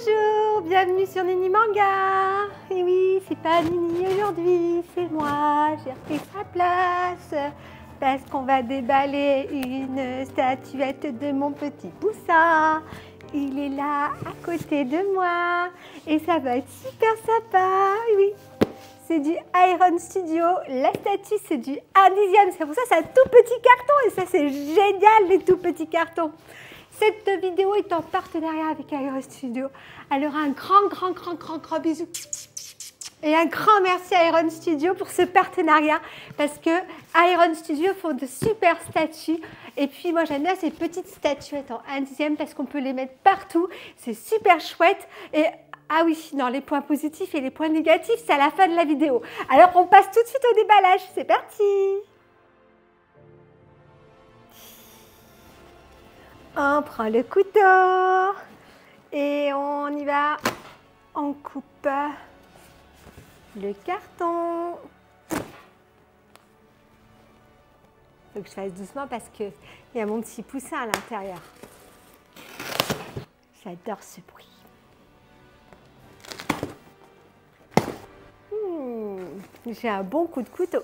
Bonjour, bienvenue sur Nini Manga. Et oui, c'est pas Nini aujourd'hui, c'est moi. J'ai repris sa place parce qu'on va déballer une statuette de mon petit poussin. Il est là à côté de moi et ça va être super sympa. Oui, c'est du Iron Studio. La statue, c'est du 1/10. C'est pour ça que c'est un tout petit carton et ça, c'est génial, les tout petits cartons. Cette vidéo est en partenariat avec Iron Studio. Alors un grand bisou et un grand merci à Iron Studio pour ce partenariat parce que Iron Studio font de super statues et puis moi j'aime bien ces petites statuettes en 1/10 parce qu'on peut les mettre partout, c'est super chouette. Et ah oui, non, les points positifs et les points négatifs, c'est à la fin de la vidéo. Alors on passe tout de suite au déballage, c'est parti. On prend le couteau et on y va. On coupe le carton. Il faut que je fasse doucement parce qu'il y a mon petit poussin à l'intérieur. J'adore ce bruit. J'ai un bon coup de couteau.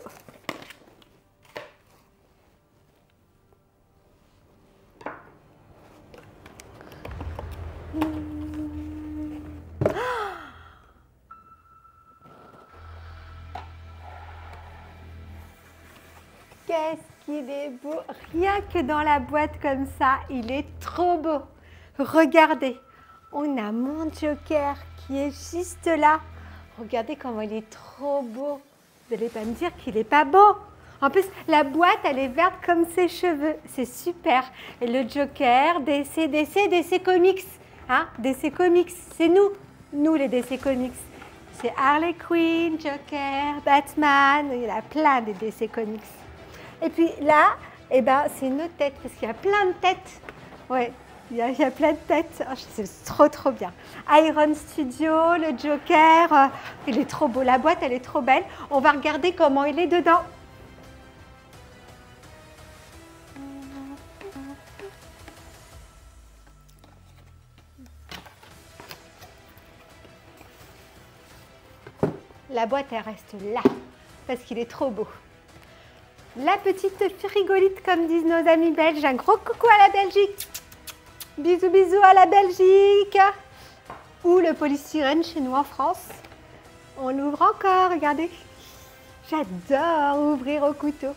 Qu'est-ce qu'il est beau! Rien que dans la boîte comme ça, il est trop beau. Regardez, on a mon Joker qui est juste là. Regardez comment il est trop beau. Vous n'allez pas me dire qu'il n'est pas beau. En plus, la boîte, elle est verte comme ses cheveux. C'est super. Et le Joker, DC Comics. Hein? DC Comics, c'est nous les DC Comics. C'est Harley Quinn, Joker, Batman. Il y en a plein des DC Comics. Et puis là, eh ben, c'est une autre tête, parce qu'il y a plein de têtes. Ouais, il y a plein de têtes. Oh, c'est trop bien. Iron Studio, le Joker, il est trop beau. La boîte, elle est trop belle. On va regarder comment il est dedans. La boîte, elle reste là, parce qu'il est trop beau. La petite frigolite, comme disent nos amis belges. Un gros coucou à la Belgique. Bisous à la Belgique. Ou le polystyrène chez nous en France. On l'ouvre encore, regardez. J'adore ouvrir au couteau.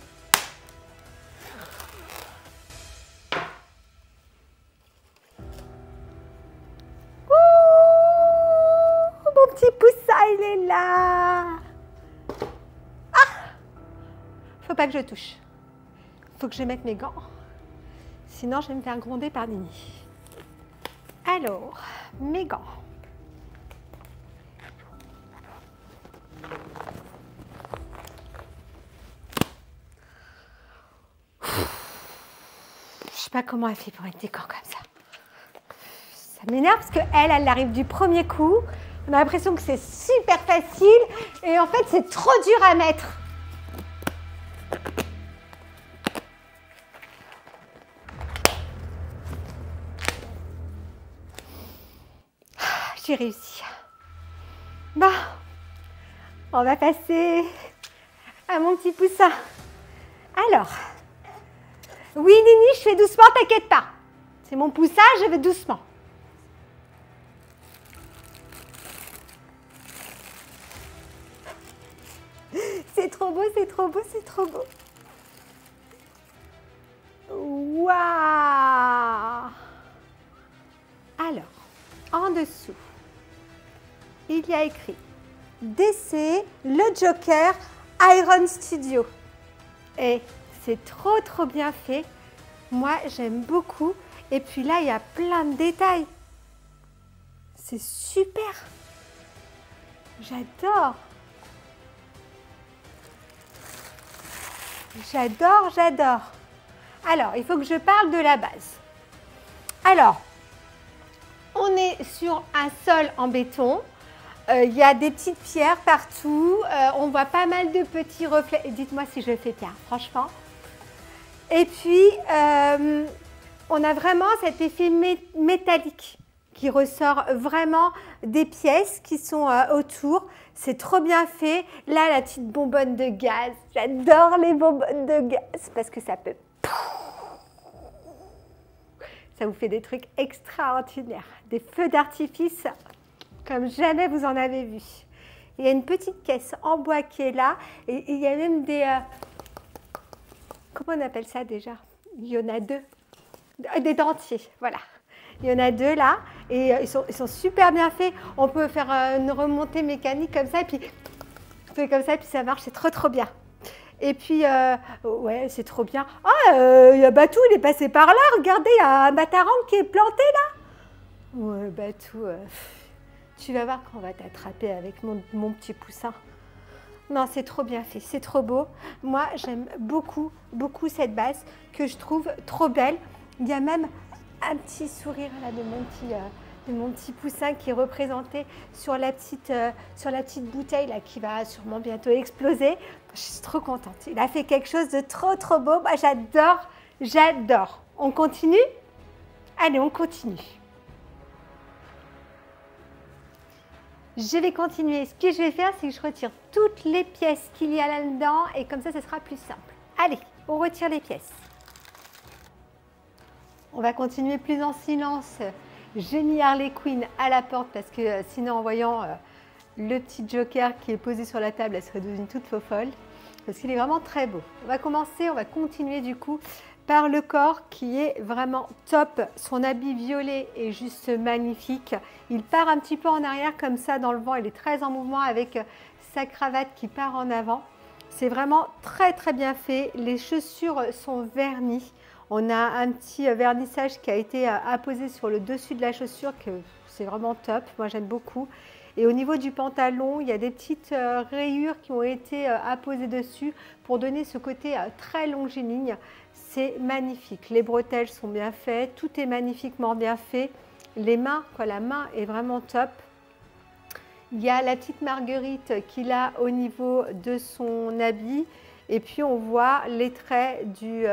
Ouh, mon petit poussin, il est là. Faut pas que je touche. Faut que je mette mes gants. Sinon, je vais me faire gronder par Nini. Alors, mes gants. Je sais pas comment elle fait pour mettre des gants comme ça. Ça m'énerve parce qu'elle arrive du premier coup. On a l'impression que c'est super facile et en fait, c'est trop dur à mettre. J'ai réussi. Bon, on va passer à mon petit poussin. Alors, oui Nini, je fais doucement, t'inquiète pas. C'est mon poussin, je vais doucement. C'est trop beau, c'est trop beau, c'est trop beau. Waouh! Alors, en dessous, il y a écrit DC, le Joker, Iron Studio. Et c'est trop bien fait. Moi, j'aime beaucoup. Et puis là, il y a plein de détails. C'est super. J'adore. J'adore. Alors, il faut que je parle de la base. Alors, on est sur un sol en béton. Il y a des petites pierres partout. On voit pas mal de petits reflets. Dites-moi si je fais bien, franchement. Et puis, on a vraiment cet effet métallique. qui ressort vraiment des pièces qui sont autour. C'est trop bien fait. Là, la petite bonbonne de gaz. J'adore les bonbonnes de gaz parce que ça peut... Ça vous fait des trucs extraordinaires. Des feux d'artifice comme jamais vous en avez vu. Il y a une petite caisse en bois qui est là. Et il y a même des... comment on appelle ça déjà? Il y en a deux. Des dentiers, voilà. Il y en a deux là. Et ils sont super bien faits. On peut faire une remontée mécanique comme ça. Et puis, on fait comme ça, et puis ça marche. C'est trop, trop bien. Et puis, ouais, c'est trop bien. Ah, il y a Batou, il est passé par là. Regardez, il y a un Batarang qui est planté là. Ouais, Batou, tu vas voir qu'on va t'attraper avec mon petit poussin. Non, c'est trop bien fait, c'est trop beau. Moi, j'aime beaucoup, beaucoup cette base que je trouve trop belle. Il y a même un petit sourire là de mon petit poussin qui est représenté sur la petite bouteille là qui va sûrement bientôt exploser. Je suis trop contente. Il a fait quelque chose de trop, trop beau. Moi, j'adore, j'adore. On continue? Allez, on continue. Je vais continuer. Ce que je vais faire, c'est que je retire toutes les pièces qu'il y a là-dedans et comme ça, ce sera plus simple. Allez, on retire les pièces. On va continuer plus en silence. J'ai mis Harley Quinn à la porte parce que sinon, en voyant le petit joker qui est posé sur la table, elle serait devenue toute folle. Parce qu'il est vraiment très beau. On va commencer, on va continuer du coup par le corps qui est vraiment top. Son habit violet est juste magnifique. Il part un petit peu en arrière comme ça dans le vent. Il est très en mouvement avec sa cravate qui part en avant. C'est vraiment très très bien fait. Les chaussures sont vernies. On a un petit vernissage qui a été apposé sur le dessus de la chaussure, que c'est vraiment top. Moi, j'aime beaucoup. Et au niveau du pantalon, il y a des petites rayures qui ont été apposées dessus pour donner ce côté très longiligne. C'est magnifique. Les bretelles sont bien faites. Tout est magnifiquement bien fait. Les mains, quoi, la main est vraiment top. Il y a la petite marguerite qu'il a au niveau de son habit. Et puis, on voit les traits de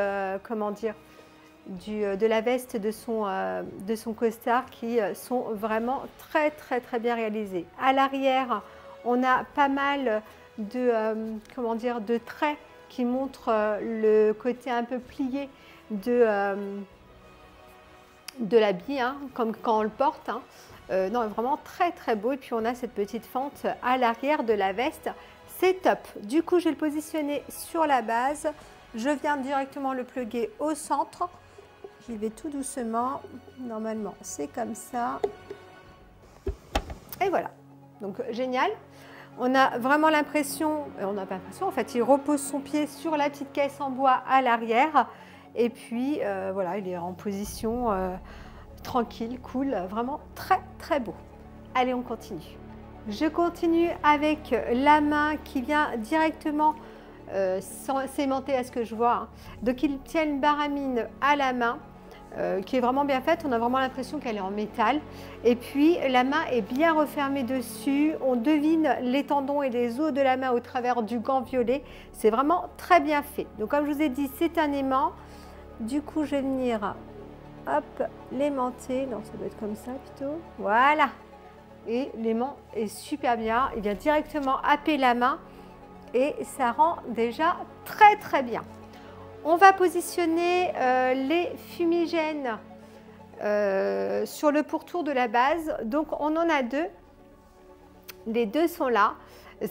la veste de son costard qui sont vraiment très très très bien réalisés. À l'arrière, on a pas mal de traits qui montrent le côté un peu plié de l'habit, hein, comme quand on le porte. Hein. Non, vraiment très très beau. Et puis on a cette petite fente à l'arrière de la veste. C'est top. Du coup, je vais le positionner sur la base. Je viens directement le plugger au centre. J'y vais tout doucement. Normalement, c'est comme ça. Et voilà. Donc, génial. On a vraiment l'impression, on n'a pas l'impression, en fait, il repose son pied sur la petite caisse en bois à l'arrière. Et puis, voilà, il est en position tranquille, cool, vraiment très, très beau. Allez, on continue. Je continue avec la main qui vient directement s'aimanter à ce que je vois. Hein. Donc, il tient une baramine à la main. Qui est vraiment bien faite, on a vraiment l'impression qu'elle est en métal. Et puis la main est bien refermée dessus, on devine les tendons et les os de la main au travers du gant violet. C'est vraiment très bien fait. Donc comme je vous ai dit, c'est un aimant. Du coup, je vais venir, hop, l'aimanter. Non, ça doit être comme ça plutôt. Voilà. Et l'aimant est super bien. Il vient directement happer la main et ça rend déjà très très bien. On va positionner les fumigènes sur le pourtour de la base. Donc, on en a deux. Les deux sont là.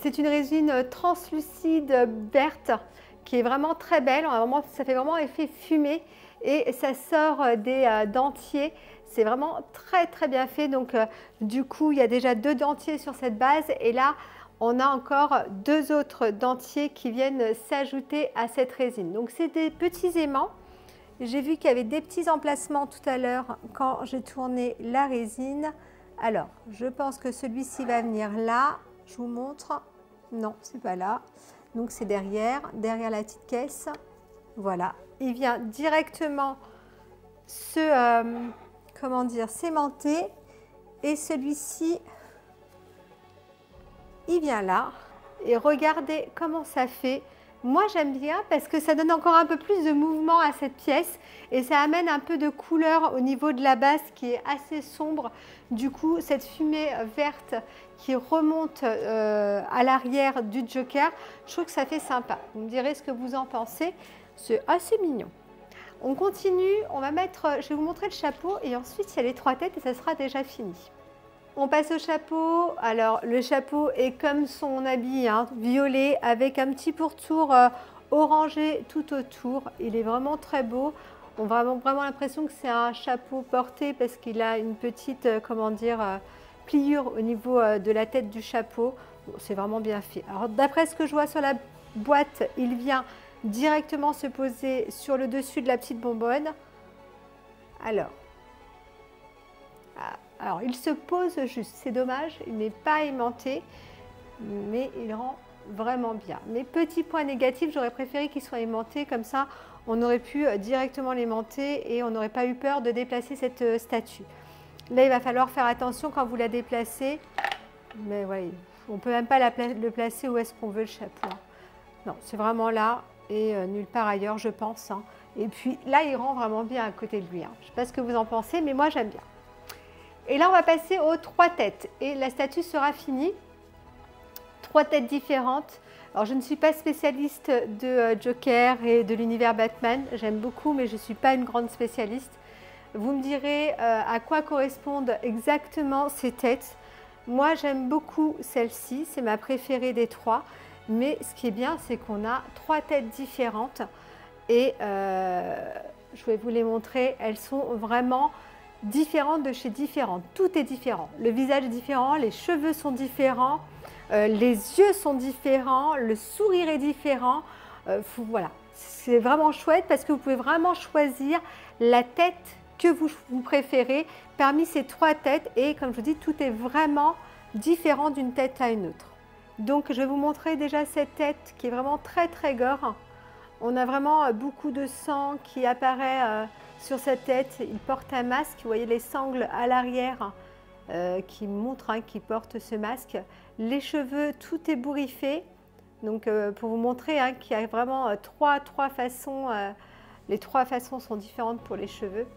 C'est une résine translucide verte qui est vraiment très belle. Ça fait vraiment effet fumée et ça sort des dentiers. C'est vraiment très, très bien fait. Donc, du coup, il y a déjà deux dentiers sur cette base. Et là, on a encore deux autres dentiers qui viennent s'ajouter à cette résine. Donc, c'est des petits aimants. J'ai vu qu'il y avait des petits emplacements tout à l'heure quand j'ai tourné la résine. Alors, je pense que celui-ci va venir là. Je vous montre. Non, c'est pas là. Donc, c'est derrière la petite caisse. Voilà. Il vient directement s'aimanter. Et celui-ci, il vient là et regardez comment ça fait Moi, j'aime bien parce que ça donne encore un peu plus de mouvement à cette pièce et ça amène un peu de couleur au niveau de la base qui est assez sombre. Du coup, cette fumée verte qui remonte à l'arrière du Joker, je trouve que ça fait sympa. Vous me direz ce que vous en pensez. C'est assez mignon. On continue, on va mettre, je vais vous montrer le chapeau et ensuite il y a les 3 têtes et ça sera déjà fini. On passe au chapeau. Alors le chapeau est comme son habit, hein, violet avec un petit pourtour orangé tout autour. Il est vraiment très beau. On a vraiment l'impression que c'est un chapeau porté parce qu'il a une petite, comment dire, pliure au niveau de la tête du chapeau. Bon, c'est vraiment bien fait. Alors d'après ce que je vois sur la boîte, il vient directement se poser sur le dessus de la petite bonbonne. Alors, il se pose juste, c'est dommage, il n'est pas aimanté, mais il rend vraiment bien. Mes petits points négatifs, j'aurais préféré qu'il soit aimanté, comme ça on aurait pu directement l'aimanter et on n'aurait pas eu peur de déplacer cette statue. Là, il va falloir faire attention quand vous la déplacez, mais ouais, on ne peut même pas le placer où est-ce qu'on veut le chapeau. Non, c'est vraiment là et nulle part ailleurs, je pense. Hein. Et puis là, il rend vraiment bien à côté de lui. Hein. Je ne sais pas ce que vous en pensez, mais moi, j'aime bien. Et là, on va passer aux 3 têtes et la statue sera finie. 3 têtes différentes. Alors, je ne suis pas spécialiste de Joker et de l'univers Batman. J'aime beaucoup, mais je ne suis pas une grande spécialiste. Vous me direz à quoi correspondent exactement ces têtes. Moi, j'aime beaucoup celle-ci. C'est ma préférée des 3. Mais ce qui est bien, c'est qu'on a 3 têtes différentes. Et je vais vous les montrer. Elles sont vraiment différentes de chez différentes. Tout est différent. Le visage est différent, les cheveux sont différents, les yeux sont différents, le sourire est différent. Voilà, c'est vraiment chouette parce que vous pouvez vraiment choisir la tête que vous préférez parmi ces 3 têtes et comme je vous dis, tout est vraiment différent d'une tête à une autre. Donc je vais vous montrer déjà cette tête qui est vraiment très très gore. On a vraiment beaucoup de sang qui apparaît sur sa tête. Il porte un masque, vous voyez les sangles à l'arrière qui montrent qu'il porte ce masque. Les cheveux, tout est bourriffé. Donc pour vous montrer qu'il y a vraiment trois façons. Les 3 façons sont différentes pour les cheveux.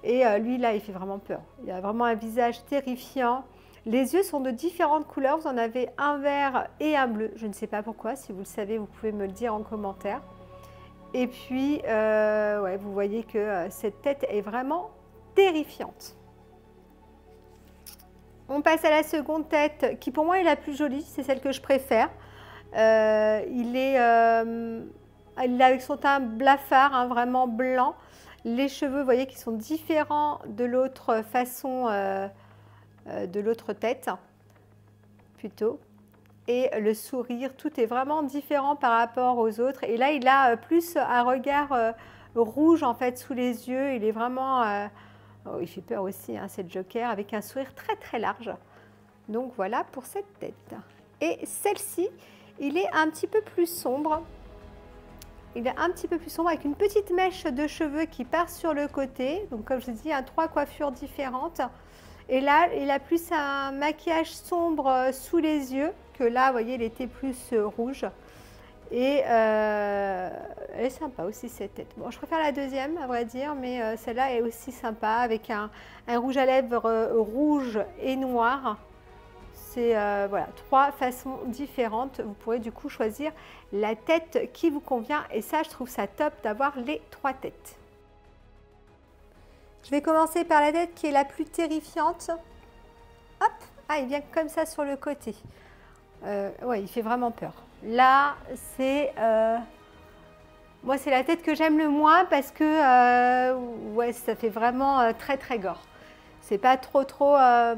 Et lui là, il fait vraiment peur. Il a vraiment un visage terrifiant. Les yeux sont de différentes couleurs. Vous en avez un vert et un bleu. Je ne sais pas pourquoi. Si vous le savez, vous pouvez me le dire en commentaire. Et puis, ouais, vous voyez que cette tête est vraiment terrifiante. On passe à la seconde tête, qui pour moi est la plus jolie, c'est celle que je préfère. Il est avec son teint blafard, vraiment blanc. Les cheveux, vous voyez, qui sont différents de l'autre façon, de l'autre tête, plutôt. Et le sourire, tout est vraiment différent par rapport aux autres. Et là, il a plus un regard rouge en fait sous les yeux. Il est vraiment, il fait peur aussi, c'est le Joker avec un sourire très très large. Donc voilà pour cette tête. Et celle-ci, il est un petit peu plus sombre. Il est un petit peu plus sombre avec une petite mèche de cheveux qui part sur le côté. Donc comme je vous dis, 3 coiffures différentes. Et là, il a plus un maquillage sombre sous les yeux, que là, vous voyez, il était plus rouge. Et elle est sympa aussi, cette tête. Bon, je préfère la deuxième, à vrai dire, mais celle-là est aussi sympa, avec un rouge à lèvres rouge et noir. C'est voilà, 3 façons différentes. Vous pourrez du coup choisir la tête qui vous convient. Et ça, je trouve ça top d'avoir les 3 têtes. Je vais commencer par la tête qui est la plus terrifiante. Hop, il vient comme ça sur le côté. Ouais, il fait vraiment peur. Là, c'est... moi, c'est la tête que j'aime le moins parce que ouais, ça fait vraiment très très gore. C'est pas trop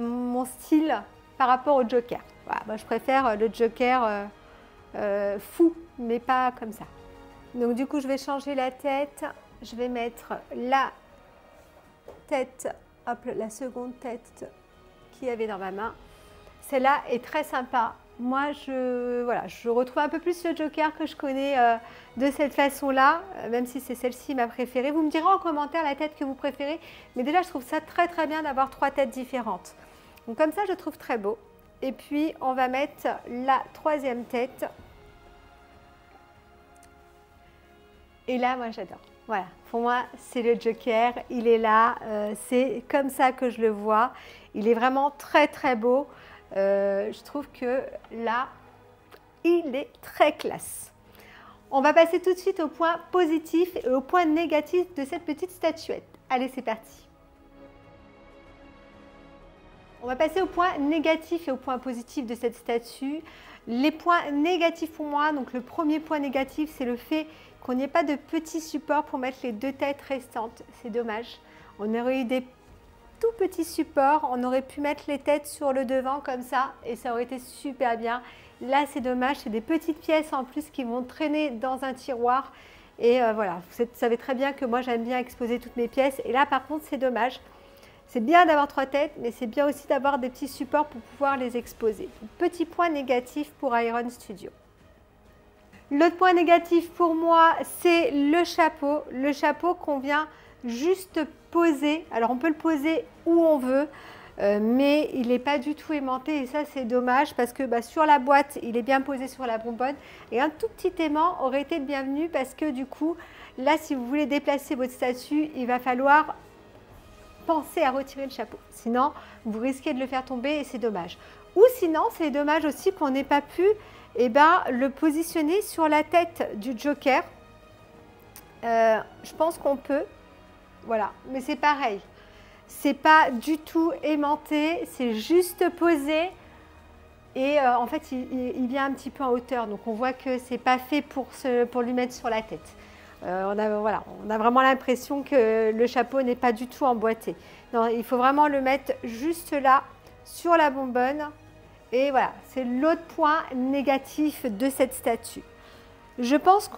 mon style par rapport au Joker. Voilà, moi, je préfère le Joker fou, mais pas comme ça. Donc du coup, je vais changer la tête. Je vais mettre la tête, hop, la seconde tête qu'il y avait dans ma main. Celle-là est très sympa. Moi, je retrouve un peu plus le Joker que je connais de cette façon-là, même si c'est celle-ci ma préférée. Vous me direz en commentaire la tête que vous préférez, mais déjà, je trouve ça très très bien d'avoir 3 têtes différentes. Donc comme ça, je trouve très beau. Et puis, on va mettre la 3e tête. Et là, moi, j'adore. Voilà, pour moi, c'est le Joker. Il est là. C'est comme ça que je le vois. Il est vraiment très, très beau. Je trouve que là, il est très classe. On va passer tout de suite au point positif et au point négatif de cette petite statuette. Allez, c'est parti. On va passer au point négatif et au point positif de cette statue. Les points négatifs pour moi, donc le premier point négatif, c'est le fait qu'on n'ait pas de petits supports pour mettre les 2 têtes restantes. C'est dommage. On aurait eu des tout petits supports, on aurait pu mettre les têtes sur le devant comme ça et ça aurait été super bien. Là, c'est dommage, c'est des petites pièces en plus qui vont traîner dans un tiroir. Et voilà, vous savez très bien que moi, j'aime bien exposer toutes mes pièces. Et là, par contre, c'est dommage. C'est bien d'avoir 3 têtes, mais c'est bien aussi d'avoir des petits supports pour pouvoir les exposer. Petit point négatif pour Iron Studio. L'autre point négatif pour moi, c'est le chapeau. Le chapeau qu'on vient juste poser. Alors, on peut le poser où on veut, mais il n'est pas du tout aimanté. Et ça, c'est dommage parce que sur la boîte, il est bien posé sur la bonbonne. Et un tout petit aimant aurait été le bienvenu parce que du coup, là, si vous voulez déplacer votre statue, il va falloir pensez à retirer le chapeau. Sinon, vous risquez de le faire tomber et c'est dommage. Ou sinon, c'est dommage aussi qu'on n'ait pas pu le positionner sur la tête du Joker. Je pense qu'on peut. Voilà, mais c'est pareil. C'est pas du tout aimanté, c'est juste posé. Et en fait, il vient un petit peu en hauteur. Donc, on voit que c'est pas fait pour lui mettre sur la tête. On a vraiment l'impression que le chapeau n'est pas du tout emboîté. Non, il faut vraiment le mettre juste là, sur la bonbonne. Et voilà, c'est l'autre point négatif de cette statue. Je pense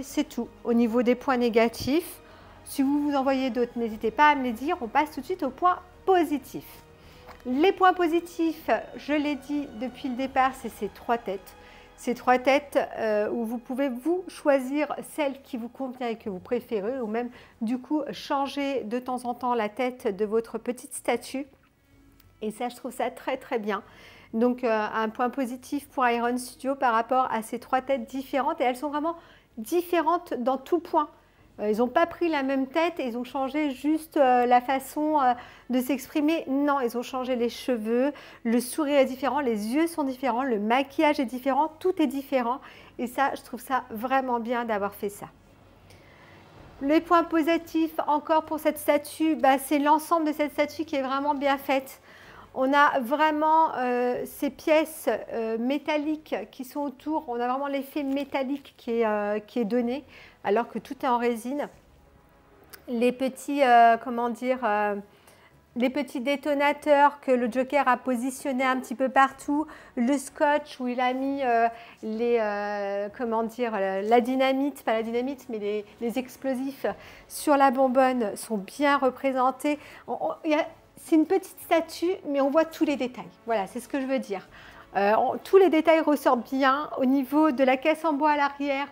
c'est tout au niveau des points négatifs. Si vous en voyez d'autres, n'hésitez pas à me les dire. On passe tout de suite aux points positifs. Les points positifs, je l'ai dit depuis le départ, c'est ces 3 têtes. Ces 3 têtes où vous pouvez vous choisir celle qui vous convient et que vous préférez ou même du coup changer de temps en temps la tête de votre petite statue. Et ça, je trouve ça très très bien. Donc un point positif pour Iron Studio par rapport à ces 3 têtes différentes et elles sont vraiment différentes dans tout point. Ils n'ont pas pris la même tête et ils ont changé juste la façon de s'exprimer. Non, ils ont changé les cheveux, le sourire est différent, les yeux sont différents, le maquillage est différent, tout est différent. Et ça, je trouve ça vraiment bien d'avoir fait ça. Les points positifs encore pour cette statue, c'est l'ensemble de cette statue qui est vraiment bien faite. On a vraiment ces pièces métalliques qui sont autour. On a vraiment l'effet métallique qui est donné, alors que tout est en résine. Les petits, les petits détonateurs que le Joker a positionnés un petit peu partout. Le scotch où il a mis la dynamite, pas la dynamite, mais les explosifs sur la bonbonne sont bien représentés. C'est une petite statue, mais on voit tous les détails. Voilà, c'est ce que je veux dire. Tous les détails ressortent bien. Au niveau de la caisse en bois à l'arrière,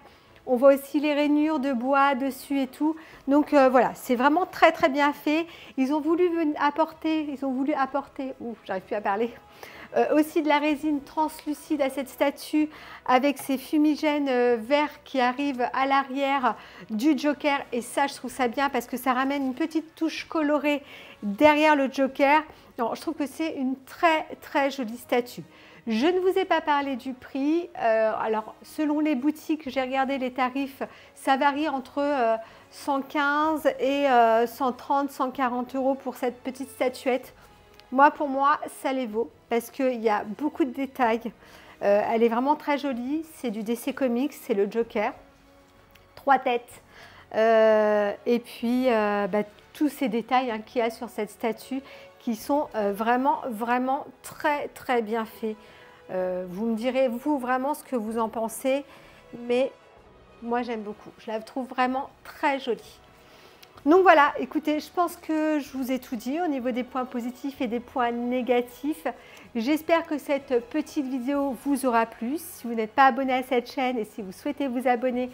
on voit aussi les rainures de bois dessus et tout. Donc voilà, c'est vraiment très très bien fait. Ils ont voulu apporter, j'arrive plus à parler, aussi de la résine translucide à cette statue avec ces fumigènes verts qui arrivent à l'arrière du Joker. Et ça, je trouve ça bien parce que ça ramène une petite touche colorée derrière le Joker. Non, je trouve que c'est une très très jolie statue. Je ne vous ai pas parlé du prix. Alors, selon les boutiques, j'ai regardé les tarifs, ça varie entre 115 et 130, 140 € pour cette petite statuette. Moi, pour moi, ça les vaut parce qu'il y a beaucoup de détails. Elle est vraiment très jolie. C'est du DC Comics, c'est le Joker. 3 têtes. Et puis, tous ces détails qu'il y a sur cette statue qui sont vraiment, vraiment très, très bien faits. Vous me direz, vous, vraiment, ce que vous en pensez. Mais moi, j'aime beaucoup. Je la trouve vraiment très jolie. Donc voilà, écoutez, je pense que je vous ai tout dit au niveau des points positifs et des points négatifs. J'espère que cette petite vidéo vous aura plu. Si vous n'êtes pas abonné à cette chaîne et si vous souhaitez vous abonner,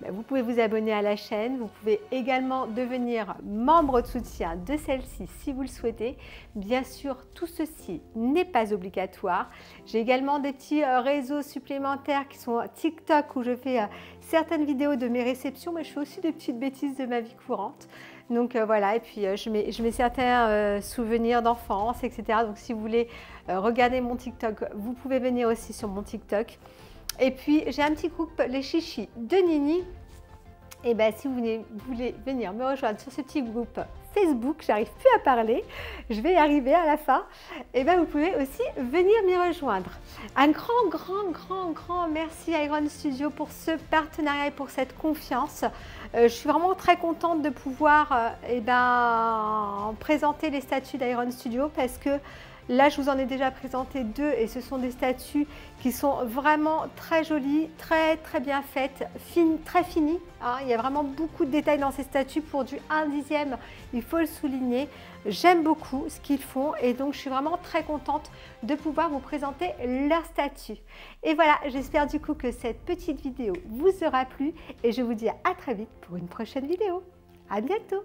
vous pouvez vous abonner à la chaîne. Vous pouvez également devenir membre de soutien de celle-ci si vous le souhaitez. Bien sûr, tout ceci n'est pas obligatoire. J'ai également des petits réseaux supplémentaires qui sont TikTok où je fais certaines vidéos de mes réceptions, mais je fais aussi des petites bêtises de ma vie courante. Donc voilà, et puis je mets certains souvenirs d'enfance, etc. Donc si vous voulez regarder mon TikTok, vous pouvez venir aussi sur mon TikTok. Et puis j'ai un petit groupe, les chichis de Nini. Et bien si vous voulez venir me rejoindre sur ce petit groupe Facebook, j'arrive plus à parler, je vais y arriver à la fin, et bien vous pouvez aussi venir m'y rejoindre. Un grand merci à Iron Studio pour ce partenariat et pour cette confiance. Je suis vraiment très contente de pouvoir présenter les statues d'Iron Studio parce que là, je vous en ai déjà présenté 2 et ce sont des statues qui sont vraiment très jolies, très bien faites, très finies. Hein. Il y a vraiment beaucoup de détails dans ces statues pour du 1/10, il faut le souligner. J'aime beaucoup ce qu'ils font et donc je suis vraiment très contente de pouvoir vous présenter leurs statues. Et voilà, j'espère du coup que cette petite vidéo vous aura plu et je vous dis à très vite pour une prochaine vidéo. À bientôt!